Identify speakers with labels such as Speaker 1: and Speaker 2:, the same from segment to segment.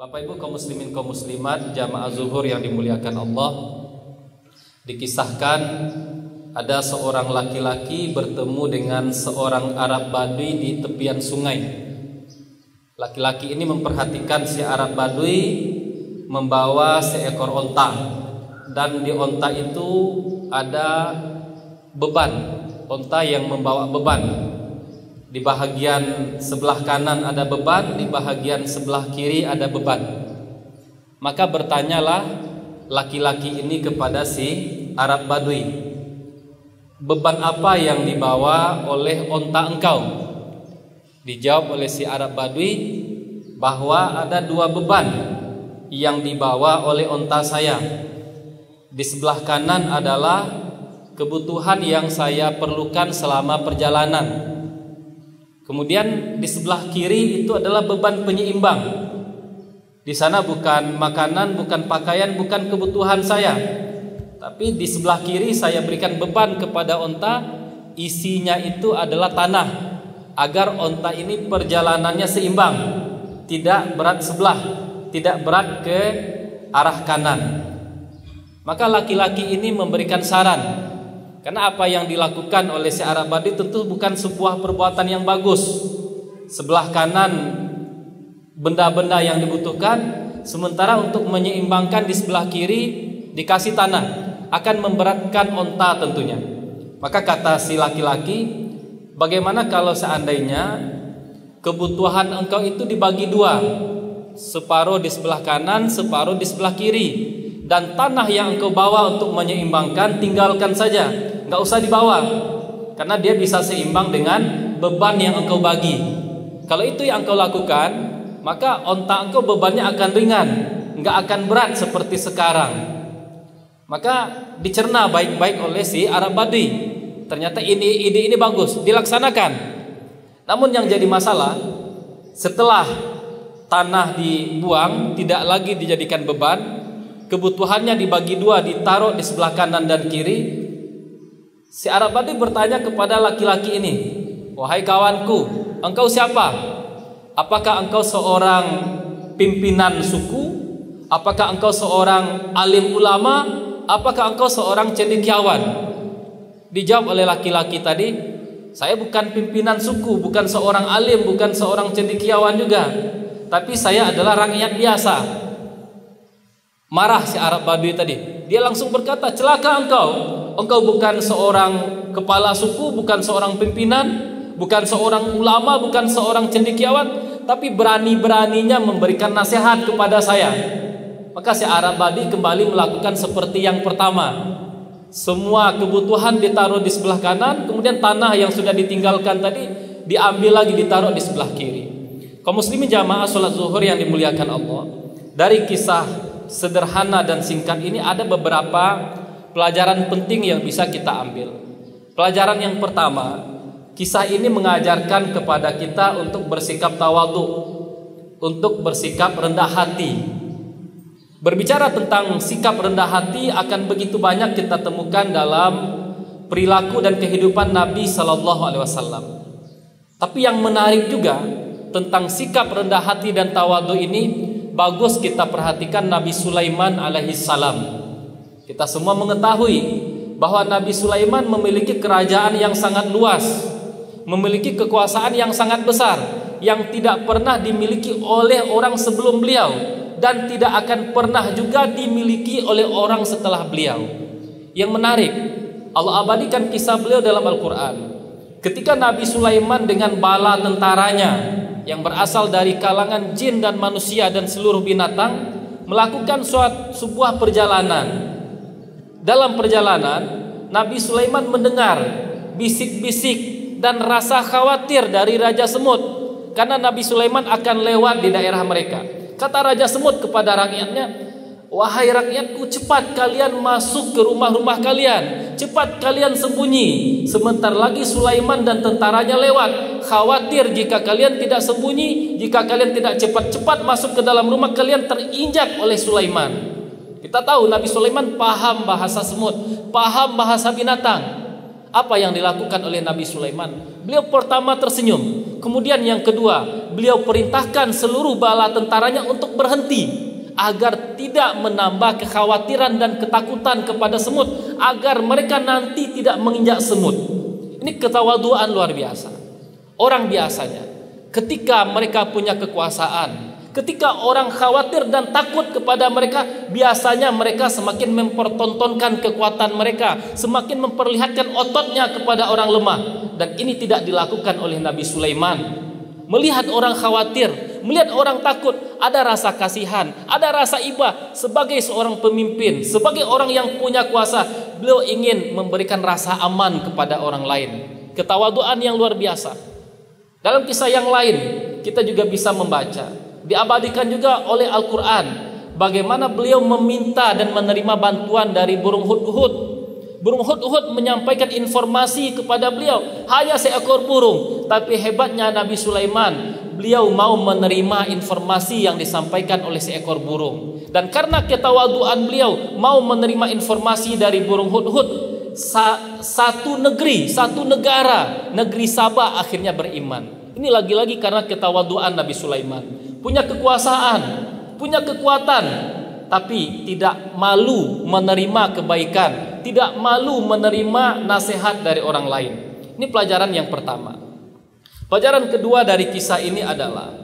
Speaker 1: Bapak Ibu kaum muslimin kaum muslimat jamaah zuhur yang dimuliakan Allah, dikisahkan ada seorang laki-laki bertemu dengan seorang Arab Badui di tepian sungai. Laki-laki ini memperhatikan si Arab Badui membawa seekor onta, dan di onta itu ada beban, onta yang membawa beban. Di bahagian sebelah kanan ada beban, di bahagian sebelah kiri ada beban. Maka bertanyalah laki-laki ini kepada si Arab Badui, beban apa yang dibawa oleh onta engkau? Dijawab oleh si Arab Badui bahwa ada dua beban yang dibawa oleh onta saya. Di sebelah kanan adalah kebutuhan yang saya perlukan selama perjalanan. Kemudian di sebelah kiri itu adalah beban penyeimbang. Di sana bukan makanan, bukan pakaian, bukan kebutuhan saya, tapi di sebelah kiri saya berikan beban kepada onta, isinya itu adalah tanah, agar onta ini perjalanannya seimbang, tidak berat sebelah, tidak berat ke arah kanan. Maka laki-laki ini memberikan saran, karena apa yang dilakukan oleh si Arab Badui tentu bukan sebuah perbuatan yang bagus. Sebelah kanan benda-benda yang dibutuhkan, sementara untuk menyeimbangkan di sebelah kiri dikasih tanah, akan memberatkan onta tentunya. Maka kata si laki-laki, bagaimana kalau seandainya kebutuhan engkau itu dibagi dua, separuh di sebelah kanan, separuh di sebelah kiri, dan tanah yang engkau bawa untuk menyeimbangkan tinggalkan saja, nggak usah dibawa, karena dia bisa seimbang dengan beban yang engkau bagi. Kalau itu yang engkau lakukan, maka onta engkau bebannya akan ringan, nggak akan berat seperti sekarang. Maka dicerna baik-baik oleh si Arab Badui. Ternyata ide ini bagus, dilaksanakan. Namun yang jadi masalah, setelah tanah dibuang, tidak lagi dijadikan beban, kebutuhannya dibagi dua, ditaruh di sebelah kanan dan kiri. Si Arab Badui bertanya kepada laki-laki ini, wahai kawanku, engkau siapa? Apakah engkau seorang pimpinan suku? Apakah engkau seorang alim ulama? Apakah engkau seorang cendekiawan? Dijawab oleh laki-laki tadi, saya bukan pimpinan suku, bukan seorang alim, bukan seorang cendekiawan juga, tapi saya adalah rakyat biasa. Marah si Arab Badui tadi. Dia langsung berkata, celaka engkau. Engkau bukan seorang kepala suku, bukan seorang pimpinan, bukan seorang ulama, bukan seorang cendekiawan, tapi berani-beraninya memberikan nasihat kepada saya. Maka si Arab Badui kembali melakukan seperti yang pertama. Semua kebutuhan ditaruh di sebelah kanan, kemudian tanah yang sudah ditinggalkan tadi diambil lagi, ditaruh di sebelah kiri. Kaum muslimin jamaah salat zuhur yang dimuliakan Allah, dari kisah sederhana dan singkat ini ada beberapa pelajaran penting yang bisa kita ambil. Pelajaran yang pertama, kisah ini mengajarkan kepada kita untuk bersikap tawadhu, untuk bersikap rendah hati. Berbicara tentang sikap rendah hati akan begitu banyak kita temukan dalam perilaku dan kehidupan Nabi Sallallahu Alaihi Wasallam. Tapi yang menarik juga tentang sikap rendah hati dan tawadhu ini, bagus kita perhatikan Nabi Sulaiman alaihi salam. Kita semua mengetahui bahwa Nabi Sulaiman memiliki kerajaan yang sangat luas, memiliki kekuasaan yang sangat besar, yang tidak pernah dimiliki oleh orang sebelum beliau, dan tidak akan pernah juga dimiliki oleh orang setelah beliau. Yang menarik, Allah abadikan kisah beliau dalam Al-Quran. Ketika Nabi Sulaiman dengan bala tentaranya yang berasal dari kalangan jin dan manusia dan seluruh binatang melakukan sebuah perjalanan. Dalam perjalanan, Nabi Sulaiman mendengar bisik-bisik dan rasa khawatir dari Raja Semut, karena Nabi Sulaiman akan lewat di daerah mereka. Kata Raja Semut kepada rakyatnya, wahai rakyatku, cepat kalian masuk ke rumah-rumah kalian, cepat kalian sembunyi, sebentar lagi Sulaiman dan tentaranya lewat. Khawatir jika kalian tidak sembunyi, jika kalian tidak cepat-cepat masuk ke dalam rumah, kalian terinjak oleh Sulaiman. Kita tahu Nabi Sulaiman paham bahasa semut, paham bahasa binatang. Apa yang dilakukan oleh Nabi Sulaiman? Beliau pertama tersenyum, kemudian yang kedua beliau perintahkan seluruh bala tentaranya untuk berhenti agar tidak menambah kekhawatiran dan ketakutan kepada semut, agar mereka nanti tidak menginjak semut. Ini ketawaduan luar biasa. Orang biasanya ketika mereka punya kekuasaan, ketika orang khawatir dan takut kepada mereka, biasanya mereka semakin mempertontonkan kekuatan mereka, semakin memperlihatkan ototnya kepada orang lemah. Dan ini tidak dilakukan oleh Nabi Sulaiman. Melihat orang khawatir, melihat orang takut, ada rasa kasihan, ada rasa iba. Sebagai seorang pemimpin, sebagai orang yang punya kuasa, beliau ingin memberikan rasa aman kepada orang lain. Ketawaduan yang luar biasa. Dalam kisah yang lain kita juga bisa membaca, diabadikan juga oleh Al-Quran, bagaimana beliau meminta dan menerima bantuan dari burung hudhud. Burung hudhud menyampaikan informasi kepada beliau, hanya seekor burung, tapi hebatnya Nabi Sulaiman, beliau mau menerima informasi yang disampaikan oleh seekor burung. Dan karena ketawaduan beliau mau menerima informasi dari burung hudhud, satu negeri, satu negara, negeri Sabah akhirnya beriman. Ini lagi-lagi karena ketawaduan Nabi Sulaiman. Punya kekuasaan, punya kekuatan, tapi tidak malu menerima kebaikan, tidak malu menerima nasihat dari orang lain. Ini pelajaran yang pertama. Pelajaran kedua dari kisah ini adalah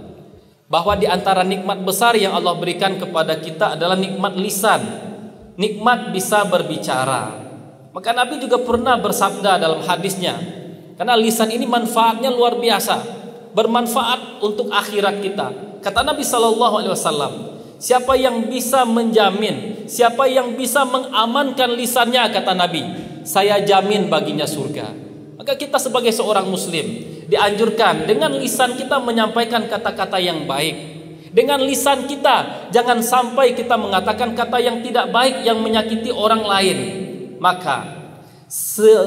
Speaker 1: bahwa di antara nikmat besar yang Allah berikan kepada kita adalah nikmat lisan, nikmat bisa berbicara. Maka Nabi juga pernah bersabda dalam hadisnya, karena lisan ini manfaatnya luar biasa, bermanfaat untuk akhirat kita. Kata Nabi SAW, siapa yang bisa menjamin, siapa yang bisa mengamankan lisannya, kata Nabi, saya jamin baginya surga. Maka kita sebagai seorang muslim dianjurkan dengan lisan kita menyampaikan kata-kata yang baik. Dengan lisan kita jangan sampai kita mengatakan kata yang tidak baik yang menyakiti orang lain. Maka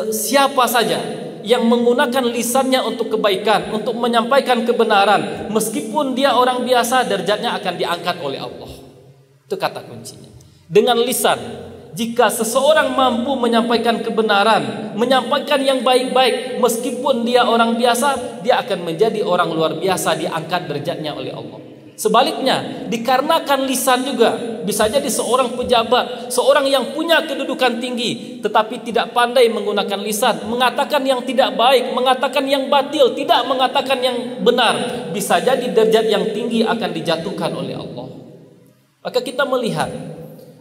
Speaker 1: siapa saja yang menggunakan lisannya untuk kebaikan, untuk menyampaikan kebenaran, meskipun dia orang biasa, derajatnya akan diangkat oleh Allah. Itu kata kuncinya. Dengan lisan, jika seseorang mampu menyampaikan kebenaran, menyampaikan yang baik-baik, meskipun dia orang biasa, dia akan menjadi orang luar biasa, diangkat derajatnya oleh Allah. Sebaliknya, dikarenakan lisan juga, bisa jadi seorang pejabat, seorang yang punya kedudukan tinggi, tetapi tidak pandai menggunakan lisan, mengatakan yang tidak baik, mengatakan yang batil, tidak mengatakan yang benar, bisa jadi derajat yang tinggi akan dijatuhkan oleh Allah. Maka kita melihat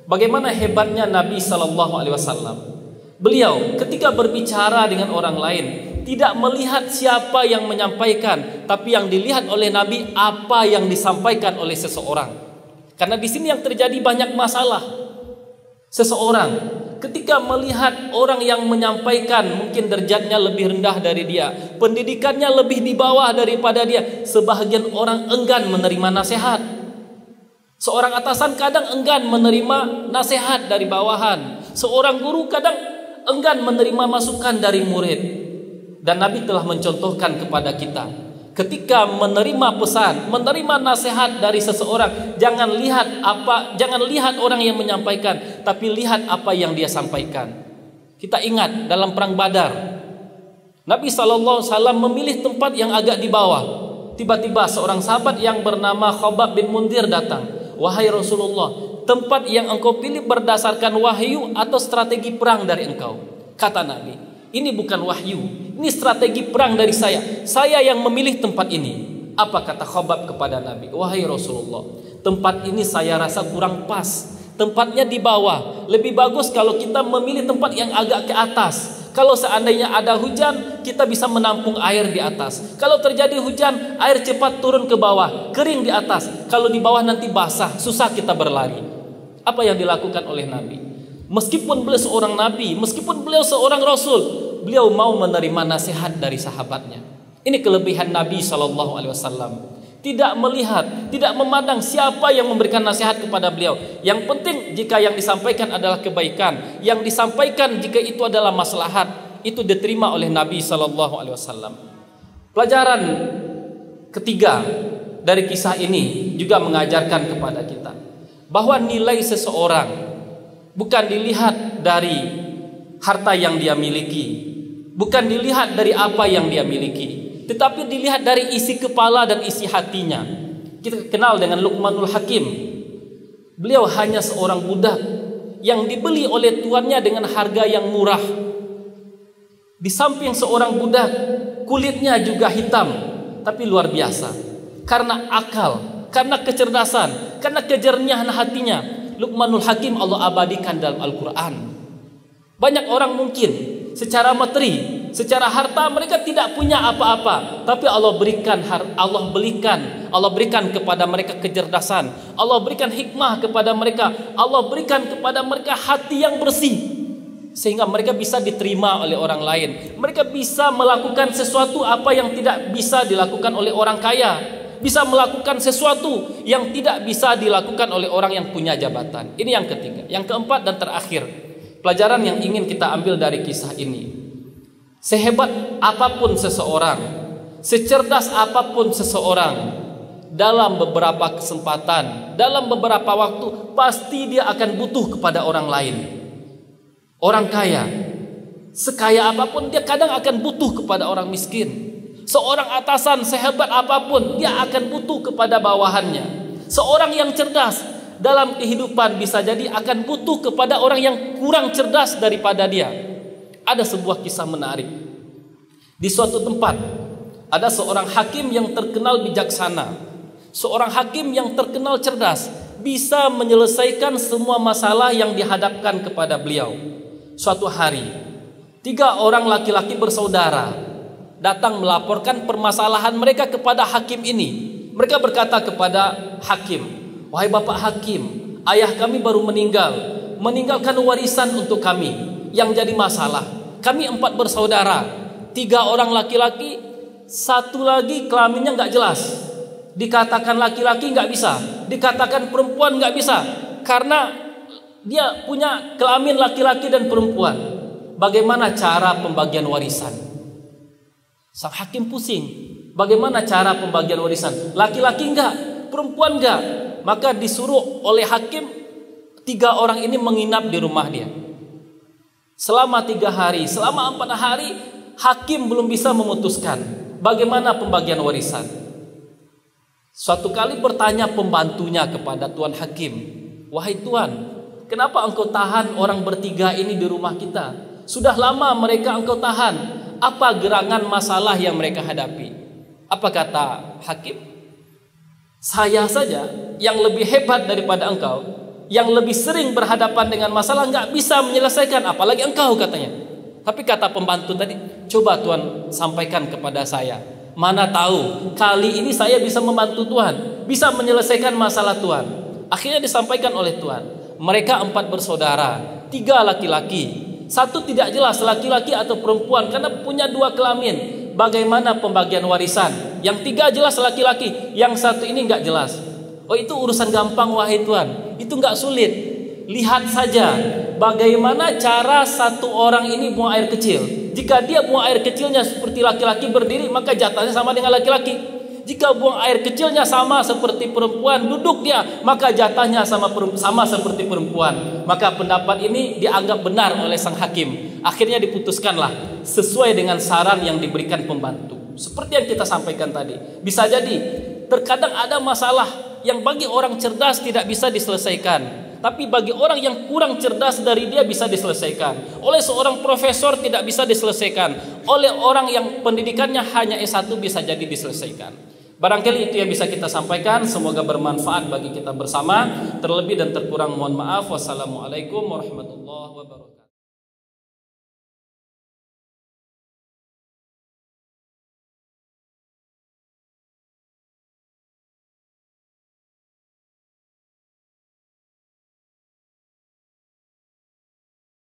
Speaker 1: bagaimana hebatnya Nabi SAW. Beliau ketika berbicara dengan orang lain tidak melihat siapa yang menyampaikan, tapi yang dilihat oleh Nabi apa yang disampaikan oleh seseorang. Karena di sini yang terjadi banyak masalah. Seseorang ketika melihat orang yang menyampaikan mungkin derajatnya lebih rendah dari dia, pendidikannya lebih di bawah daripada dia, sebahagian orang enggan menerima nasihat. Seorang atasan kadang enggan menerima nasihat dari bawahan. Seorang guru kadang enggan menerima masukan dari murid. Dan Nabi telah mencontohkan kepada kita, ketika menerima pesan, menerima nasihat dari seseorang, jangan lihat orang yang menyampaikan, tapi lihat apa yang dia sampaikan. Kita ingat dalam perang Badar, Nabi SAW memilih tempat yang agak di bawah. Tiba-tiba seorang sahabat yang bernama Khabbab bin Mundir datang. Wahai Rasulullah, tempat yang engkau pilih berdasarkan wahyu atau strategi perang dari engkau? Kata Nabi, ini bukan wahyu, ini strategi perang dari saya. Saya yang memilih tempat ini. Apa kata Khabbab kepada Nabi? Wahai Rasulullah, tempat ini saya rasa kurang pas. Tempatnya di bawah. Lebih bagus kalau kita memilih tempat yang agak ke atas. Kalau seandainya ada hujan, kita bisa menampung air di atas. Kalau terjadi hujan, air cepat turun ke bawah, kering di atas. Kalau di bawah nanti basah, susah kita berlari. Apa yang dilakukan oleh Nabi? Meskipun beliau seorang Nabi, meskipun beliau seorang Rasul, beliau mau menerima nasihat dari sahabatnya. Ini kelebihan Nabi SAW. Tidak melihat, tidak memandang siapa yang memberikan nasihat kepada beliau. Yang penting jika yang disampaikan adalah kebaikan, yang disampaikan jika itu adalah maslahat, itu diterima oleh Nabi SAW. Pelajaran ketiga dari kisah ini juga mengajarkan kepada kita bahwa nilai seseorang bukan dilihat dari harta yang dia miliki, bukan dilihat dari apa yang dia miliki, tetapi dilihat dari isi kepala dan isi hatinya. Kita kenal dengan Luqmanul Hakim. Beliau hanya seorang budak yang dibeli oleh tuannya dengan harga yang murah. Di samping seorang budak, kulitnya juga hitam, tapi luar biasa. Karena akal, karena kecerdasan, karena kejernihan hatinya, Luqmanul Hakim Allah abadikan dalam Al-Quran. Banyak orang mungkin secara materi, secara harta mereka tidak punya apa-apa, tapi Allah berikan kepada mereka kecerdasan, Allah berikan hikmah kepada mereka, Allah berikan kepada mereka hati yang bersih, sehingga mereka bisa diterima oleh orang lain. Mereka bisa melakukan sesuatu apa yang tidak bisa dilakukan oleh orang kaya, bisa melakukan sesuatu yang tidak bisa dilakukan oleh orang yang punya jabatan. Ini yang ketiga. Yang keempat dan terakhir, pelajaran yang ingin kita ambil dari kisah ini, sehebat apapun seseorang, secerdas apapun seseorang, dalam beberapa kesempatan, dalam beberapa waktu, pasti dia akan butuh kepada orang lain. Orang kaya, sekaya apapun, dia kadang akan butuh kepada orang miskin. Seorang atasan sehebat apapun, dia akan butuh kepada bawahannya. Seorang yang cerdas dalam kehidupan bisa jadi akan butuh kepada orang yang kurang cerdas daripada dia. Ada sebuah kisah menarik. Di suatu tempat ada seorang hakim yang terkenal bijaksana, seorang hakim yang terkenal cerdas, bisa menyelesaikan semua masalah yang dihadapkan kepada beliau. Suatu hari, 3 orang laki-laki bersaudara datang melaporkan permasalahan mereka kepada hakim ini. Mereka berkata kepada hakim, "Wahai Bapak Hakim, ayah kami baru meninggalkan warisan untuk kami yang jadi masalah. Kami 4 bersaudara, 3 orang laki-laki, 1 lagi kelaminnya nggak jelas. Dikatakan laki-laki nggak bisa, dikatakan perempuan nggak bisa, karena dia punya kelamin laki-laki dan perempuan. Bagaimana cara pembagian warisan?" Sang hakim pusing. Bagaimana cara pembagian warisan? Laki-laki enggak, perempuan enggak. Maka disuruh oleh hakim 3 orang ini menginap di rumah dia. Selama 3 hari, selama 4 hari, hakim belum bisa memutuskan bagaimana pembagian warisan. Suatu kali bertanya pembantunya kepada tuan hakim, "Wahai tuan, kenapa engkau tahan orang bertiga ini di rumah kita? Sudah lama mereka engkau tahan. Apa gerangan masalah yang mereka hadapi?" Apa kata hakim? "Saya saja yang lebih hebat daripada engkau, yang lebih sering berhadapan dengan masalah, nggak bisa menyelesaikan, apalagi engkau," katanya. Tapi kata pembantu tadi, "Coba tuan sampaikan kepada saya. Mana tahu kali ini saya bisa membantu tuan, bisa menyelesaikan masalah tuan." Akhirnya disampaikan oleh tuan. Mereka 4 bersaudara, 3 laki-laki, 1 tidak jelas laki-laki atau perempuan karena punya 2 kelamin. Bagaimana pembagian warisan? Yang 3 jelas laki-laki, yang 1 ini nggak jelas. "Oh, itu urusan gampang wahai tuan, itu nggak sulit. Lihat saja bagaimana cara 1 orang ini buang air kecil. Jika dia buang air kecilnya seperti laki-laki berdiri, maka jatahnya sama dengan laki-laki. Jika buang air kecilnya sama seperti perempuan duduk dia, maka jatahnya sama seperti perempuan." Maka pendapat ini dianggap benar oleh sang hakim. Akhirnya diputuskanlah sesuai dengan saran yang diberikan pembantu. Seperti yang kita sampaikan tadi, bisa jadi terkadang ada masalah yang bagi orang cerdas tidak bisa diselesaikan, tapi bagi orang yang kurang cerdas dari dia bisa diselesaikan. Oleh seorang profesor tidak bisa diselesaikan, oleh orang yang pendidikannya hanya S1 bisa jadi diselesaikan. Barangkali itu yang bisa kita sampaikan. Semoga bermanfaat bagi kita bersama. Terlebih dan terkurang mohon maaf. Wassalamualaikum warahmatullahi wabarakatuh.